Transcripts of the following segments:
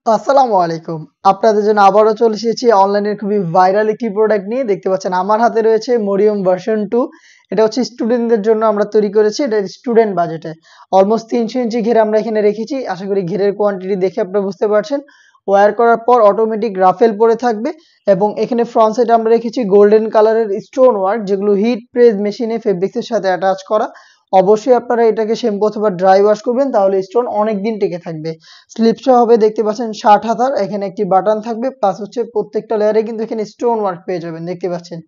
আসসালামু আলাইকুম। আপনাদের জন্য আবারও চলে এসেছি অনলাইনের খুবই ভাইরাল একটি প্রোডাক্ট নিয়ে। দেখতে পাচ্ছেন আমার হাতে রয়েছে মরিয়ম ভার্সন 2। এটা হচ্ছে স্টুডেন্টদের জন্য আমরা তৈরি করেছি। এটা স্টুডেন্ট বাজেটে। অলমোস্ট ৩০০ ইঞ্চি ঘের আমরা এখানে রেখেছি। আশা করি ঘেরের কোয়ান্টিটি দেখে আপনারা বুঝতে পারছেন। ওয়্যার করার পর অটোমেটিক রাফেল পড়ে থাকবে এবং এখানে ফ্রন্ট সাইডে আমরা রেখেছি গোল্ডেন কালারের স্টোন ওয়ার্ক, যেগুলো হিট প্রেস মেশিনে ফেব্রিক্সের সাথে অ্যাটাচ করা। অবশ্যই আপনারা এটাকে শ্যাম্পু অথবা ড্রাই ওয়াশ করবেন, তাহলে স্টোন অনেকদিন টিকে থাকবে। স্লিপসটা হবে, দেখতে পাচ্ছেন 60 হাতার। এখানে একটি বাটন থাকবে, প্লাস হচ্ছে প্রত্যেকটা লেয়ারে কিন্তু এখানে স্টোন ওয়ার্ক পেয়ে যাবেন। দেখতে পাচ্ছেন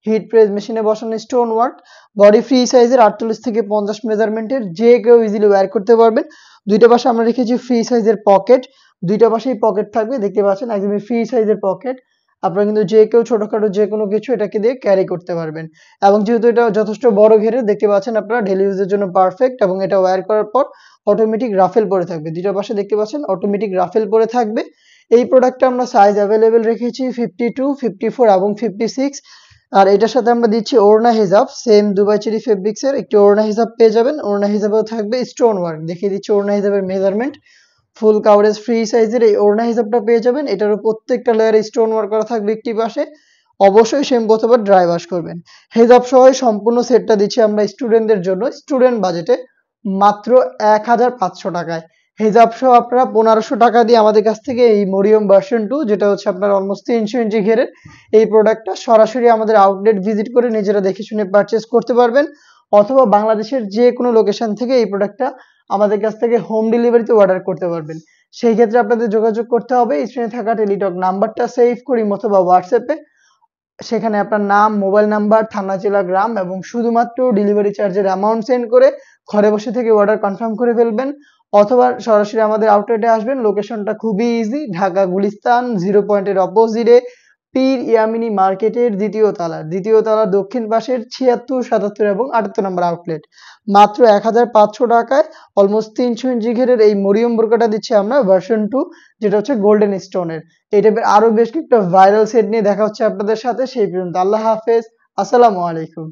হিট প্রেস মেশিনে বসানো স্টোন ওয়ার্ক। বডি ফ্রি সাইজের 48 থেকে 50 মেজারমেন্টের, যে কেউ ইজিলি ওয়্যার করতে পারবেন। দুইটা পাশে আমরা রেখেছি ফ্রি সাইজের পকেট। দুইটা পাশেই পকেট থাকবে, দেখতে পাচ্ছেন একদমই ফ্রি সাইজের পকেট। আপনারা কিন্তু যে কেউ ছোটখাটো যে কোনো কিছু এটাকে দিয়ে ক্যারি করতে পারবেন। এবং যেহেতু এটা যথেষ্ট বড় ঘেরের, দেখতে পাচ্ছেন আপনারা ডেইলি ইউজের জন্য পারফেক্ট। এবং এটা ওয়্যার করার পর অটোমেটিক রাফেল পরে থাকবে। দুইটা পাশে দেখতে পাচ্ছেন অটোমেটিক রাফেল পরে থাকবে। এই প্রোডাক্টটা আমরা সাইজ অ্যাভেলেবেল রেখেছি 52, 54 এবং 56। আর এটার সাথে আমরা দিচ্ছি ওড়না হিজাব, সেম দুবাই চেরি ফেব্রিক্সের একটি ওড়না হিজাব পেয়ে যাবেন। ওড়না হিজাবেও থাকবে স্টোন ওয়ার্ক। দেখিয়ে দিচ্ছি ওড়না হিজাবের মেজারমেন্ট। ফুল কাভারেজ ফ্রি সাইজের এই ওড়না হিসাবটা পেয়ে যাবেন। এটারও প্রত্যেকটা লেয়ারে স্টোন ওয়ার্ক করা থাকবে একটি পাশে। অবশ্যই শ্যাম্পু অথবা ড্রাই ওয়াশ করবেন। হিজাব সহ সম্পূর্ণ সেটটা দিচ্ছি আমরা স্টুডেন্টদের জন্য স্টুডেন্ট বাজেটে মাত্র 1500 টাকায়। হিজাব সহ আপনারা 1500 টাকা দিয়ে আমাদের কাছ থেকে এই মরিয়ম ভার্সন 2, যেটা হচ্ছে আপনার অলমোস্ট 300 ইঞ্চি ঘেরের এই প্রোডাক্টটা সরাসরি আমাদের আউটলেট ভিজিট করে নিজেরা দেখে শুনে পারচেস করতে পারবেন। অথবা বাংলাদেশের যে কোনো লোকেশন থেকে এই প্রোডাক্টটা আমাদের কাছ থেকে হোম ডেলিভারিতে অর্ডার করতে পারবেন। সেই ক্ষেত্রে আপনাদের যোগাযোগ করতে হবে স্ক্রিনে থাকা টেলিটক নাম্বারটা সেভ করি অথবা হোয়াটসঅ্যাপে। সেখানে আপনার নাম, মোবাইল নাম্বার, থানা, জেলা, গ্রাম এবং শুধুমাত্র ডেলিভারি চার্জের অ্যামাউন্ট সেন্ড করে ঘরে বসে থেকে অর্ডার কনফার্ম করে ফেলবেন। অথবা সরাসরি আমাদের আউটলেটে আসবেন। লোকেশনটা খুবই ইজি, ঢাকা গুলিস্তান 0 পয়েন্টের অপোজিটে পীর ইয়ামিনী মার্কেটের দ্বিতীয় তলার দক্ষিণ পাশের 76, 77 এবং 78 নম্বর আউটলেট। মাত্র 1500 টাকায় অলমোস্ট 300 ইঞ্চি ঘেরের এই মরিয়ম বোরকাটা দিচ্ছি আমরা ভার্সন 2, যেটা হচ্ছে গোল্ডেন স্টোনের। এই টাইপের আরো বেশ কয়েকটা ভাইরাল সেট নিয়ে দেখা হচ্ছে আপনাদের সাথে। সেই পর্যন্ত আল্লাহ হাফেজ, আসসালামু আলাইকুম।